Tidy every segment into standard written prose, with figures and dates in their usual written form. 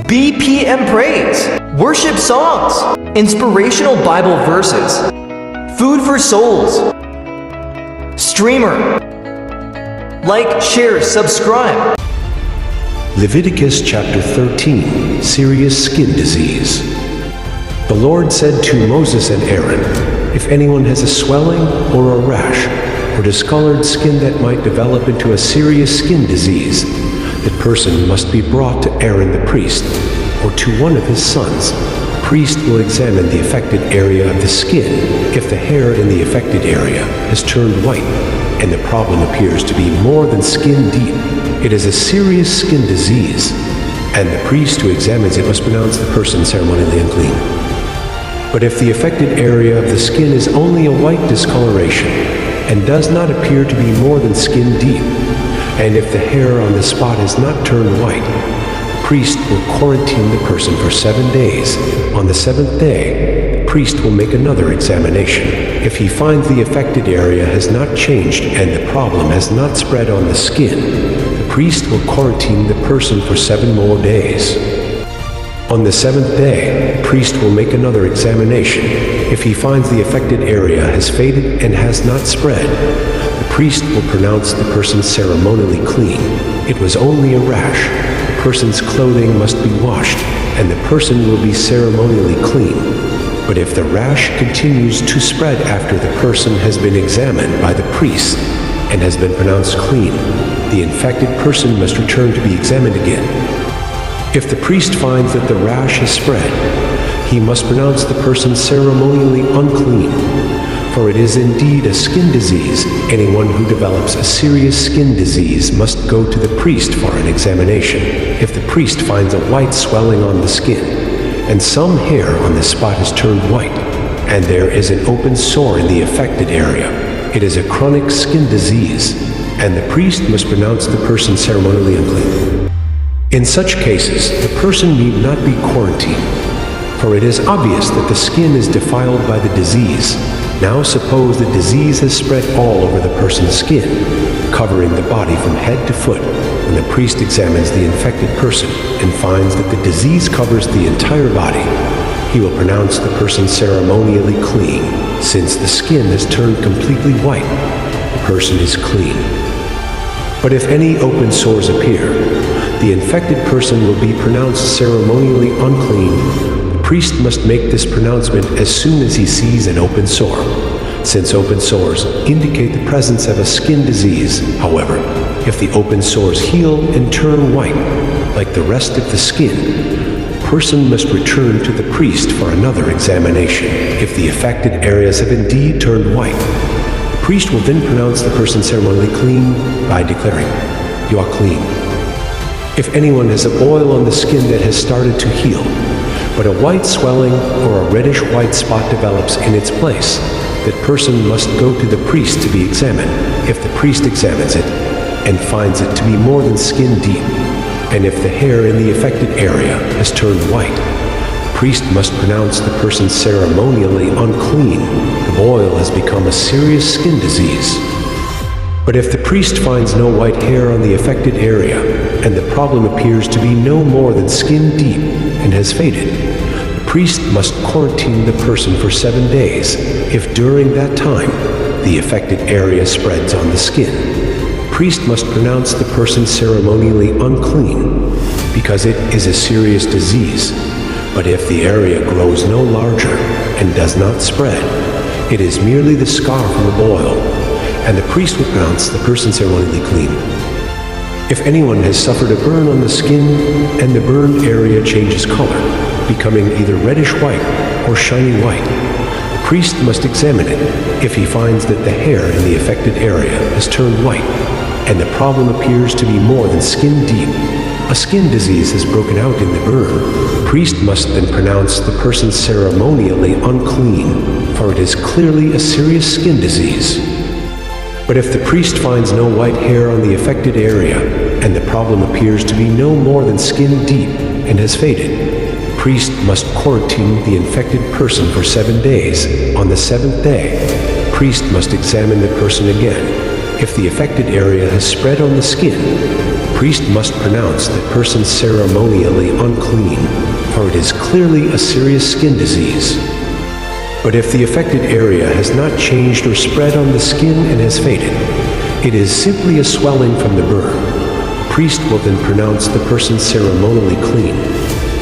BPM praise, worship songs, inspirational Bible verses, food for souls, streamer. Like, share, subscribe. Leviticus chapter 13, serious skin disease. The Lord said to Moses and Aaron, if anyone has a swelling or a rash or discolored skin that might develop into a serious skin disease, that person must be brought to Aaron the priest or to one of his sons. The priest will examine the affected area of the skin. If the hair in the affected area has turned white and the problem appears to be more than skin deep, it is a serious skin disease, and the priest who examines it must pronounce the person ceremonially unclean. But if the affected area of the skin is only a white discoloration and does not appear to be more than skin deep, and if the hair on the spot has not turned white, the priest will quarantine the person for 7 days. On the seventh day, the priest will make another examination. If he finds the affected area has not changed and the problem has not spread on the skin, the priest will quarantine the person for 7 more days. On the seventh day, the priest will make another examination. If he finds the affected area has faded and has not spread, the priest will pronounce the person ceremonially clean. It was only a rash. The person's clothing must be washed, and the person will be ceremonially clean. But if the rash continues to spread after the person has been examined by the priest and has been pronounced clean, the infected person must return to be examined again. If the priest finds that the rash has spread, he must pronounce the person ceremonially unclean, for it is indeed a skin disease. Anyone who develops a serious skin disease must go to the priest for an examination. If the priest finds a white swelling on the skin, and some hair on the spot has turned white, and there is an open sore in the affected area, it is a chronic skin disease, and the priest must pronounce the person ceremonially unclean. In such cases, the person need not be quarantined, for it is obvious that the skin is defiled by the disease. Now suppose the disease has spread all over the person's skin, covering the body from head to foot. When the priest examines the infected person and finds that the disease covers the entire body, he will pronounce the person ceremonially clean. Since the skin has turned completely white, the person is clean. But if any open sores appear, the infected person will be pronounced ceremonially unclean. The priest must make this pronouncement as soon as he sees an open sore. Since open sores indicate the presence of a skin disease, however, if the open sores heal and turn white, like the rest of the skin, the person must return to the priest for another examination. If the affected areas have indeed turned white, the priest will then pronounce the person ceremonially clean by declaring, "You are clean." If anyone has an oil on the skin that has started to heal, but a white swelling or a reddish-white spot develops in its place, that person must go to the priest to be examined. If the priest examines it and finds it to be more than skin deep, and if the hair in the affected area has turned white, the priest must pronounce the person ceremonially unclean. The boil has become a serious skin disease. But if the priest finds no white hair on the affected area, and the problem appears to be no more than skin deep and has faded, the priest must quarantine the person for 7 days. If during that time the affected area spreads on the skin, the priest must pronounce the person ceremonially unclean, because it is a serious disease. But if the area grows no larger and does not spread, it is merely the scar from the boil, and the priest will pronounce the person ceremonially clean. If anyone has suffered a burn on the skin and the burned area changes color, becoming either reddish-white or shiny white, the priest must examine it. If he finds that the hair in the affected area has turned white and the problem appears to be more than skin deep, a skin disease has broken out in the burn, the priest must then pronounce the person ceremonially unclean, for it is clearly a serious skin disease. But if the priest finds no white hair on the affected area, and the problem appears to be no more than skin deep and has faded, the priest must quarantine the infected person for 7 days. On the 7th day, the priest must examine the person again. If the affected area has spread on the skin, the priest must pronounce that person ceremonially unclean, for it is clearly a serious skin disease. But if the affected area has not changed or spread on the skin and has faded, it is simply a swelling from the burn. The priest will then pronounce the person ceremonially clean,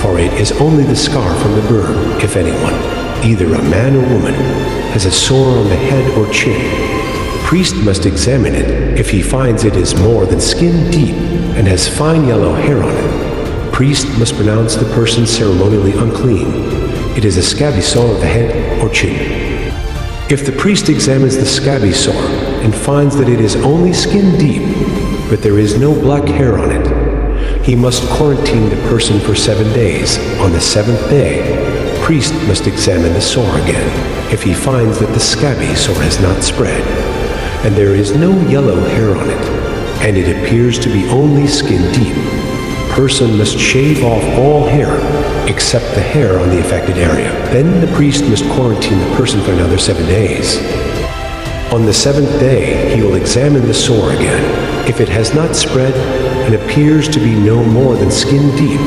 for it is only the scar from the burn. If anyone, either a man or woman, has a sore on the head or chin, the priest must examine it. If he finds it is more than skin deep and has fine yellow hair on it, the priest must pronounce the person ceremonially unclean. It is a scabby sore of the head or chin. If the priest examines the scabby sore and finds that it is only skin deep, but there is no black hair on it, he must quarantine the person for 7 days. On the 7th day, the priest must examine the sore again. If he finds that the scabby sore has not spread, and there is no yellow hair on it, and it appears to be only skin deep, the person must shave off all hair except the hair on the affected area. Then the priest must quarantine the person for another 7 days. On the 7th day, he will examine the sore again. If it has not spread and appears to be no more than skin deep,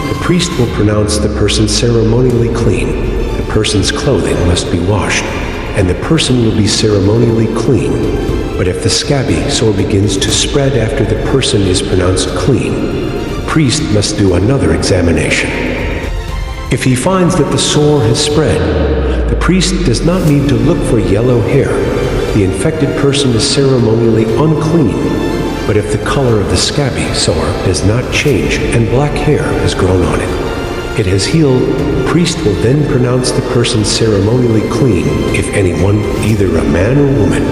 the priest will pronounce the person ceremonially clean. The person's clothing must be washed, and the person will be ceremonially clean. But if the scabby sore begins to spread after the person is pronounced clean, the priest must do another examination. If he finds that the sore has spread, the priest does not need to look for yellow hair. The infected person is ceremonially unclean. But if the color of the scabby sore does not change and black hair has grown on it, it has healed, the priest will then pronounce the person ceremonially clean. If anyone, either a man or woman,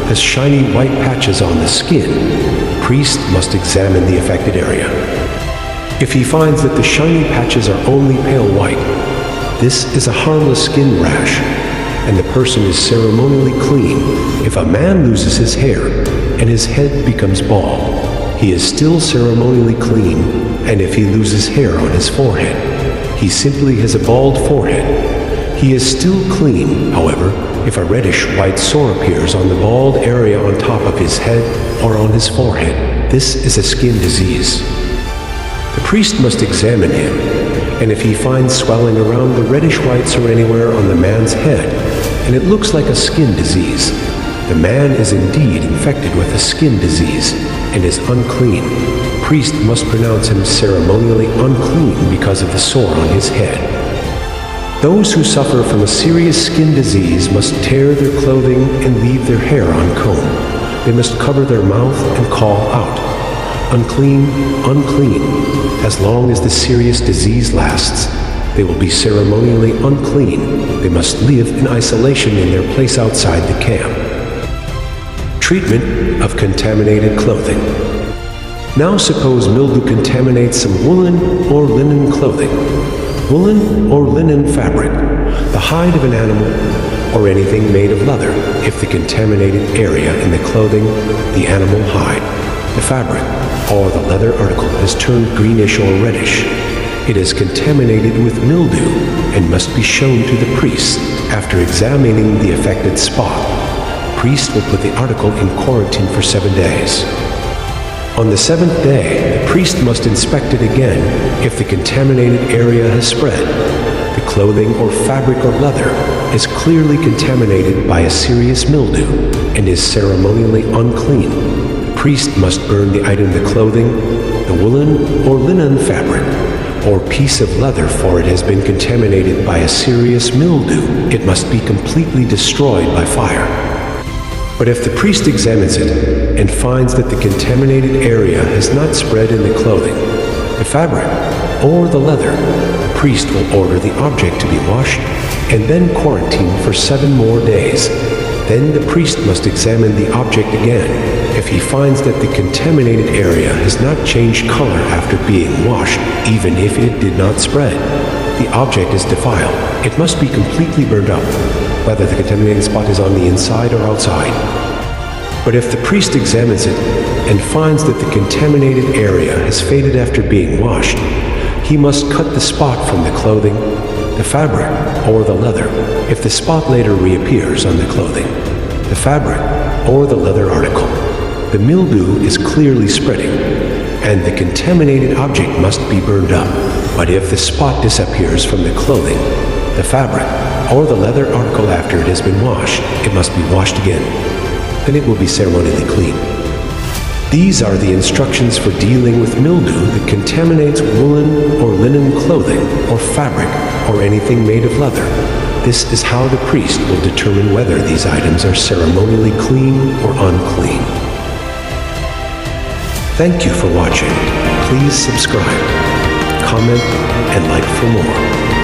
has shiny white patches on the skin, the priest must examine the affected area. If he finds that the shiny patches are only pale white, this is a harmless skin rash, and the person is ceremonially clean. If a man loses his hair and his head becomes bald, he is still ceremonially clean, and if he loses hair on his forehead, he simply has a bald forehead. He is still clean. However, if a reddish-white sore appears on the bald area on top of his head or on his forehead, this is a skin disease. The priest must examine him, and if he finds swelling around the reddish whites or anywhere on the man's head, and it looks like a skin disease, the man is indeed infected with a skin disease and is unclean. The priest must pronounce him ceremonially unclean because of the sore on his head. Those who suffer from a serious skin disease must tear their clothing and leave their hair uncombed. They must cover their mouth and call out, "Unclean, unclean." As long as the serious disease lasts, they will be ceremonially unclean. They must live in isolation in their place outside the camp. Treatment of contaminated clothing. Now suppose mildew contaminates some woolen or linen clothing. Woolen or linen fabric, the hide of an animal, or anything made of leather. If the contaminated area in the clothing, the animal hide, the fabric, or the leather article has turned greenish or reddish, it is contaminated with mildew and must be shown to the priest. After examining the affected spot, the priest will put the article in quarantine for 7 days. On the 7th day, the priest must inspect it again. If the contaminated area has spread, the clothing or fabric or leather is clearly contaminated by a serious mildew and is ceremonially unclean, the priest must burn the item, the clothing, the woolen or linen fabric, or piece of leather, for it has been contaminated by a serious mildew. It must be completely destroyed by fire. But if the priest examines it and finds that the contaminated area has not spread in the clothing, the fabric, or the leather, the priest will order the object to be washed and then quarantined for 7 more days. Then the priest must examine the object again. If he finds that the contaminated area has not changed color after being washed, even if it did not spread, the object is defiled. It must be completely burned up, whether the contaminated spot is on the inside or outside. But if the priest examines it and finds that the contaminated area has faded after being washed, he must cut the spot from the clothing, the fabric, or the leather. If the spot later reappears on the clothing, the fabric, or the leather article, the mildew is clearly spreading, and the contaminated object must be burned up. But if the spot disappears from the clothing, the fabric, or the leather article after it has been washed, it must be washed again. Then it will be ceremonially clean. These are the instructions for dealing with mildew that contaminates woolen or linen clothing or fabric or anything made of leather. This is how the priest will determine whether these items are ceremonially clean or unclean. Thank you for watching. Please subscribe, comment, and like for more.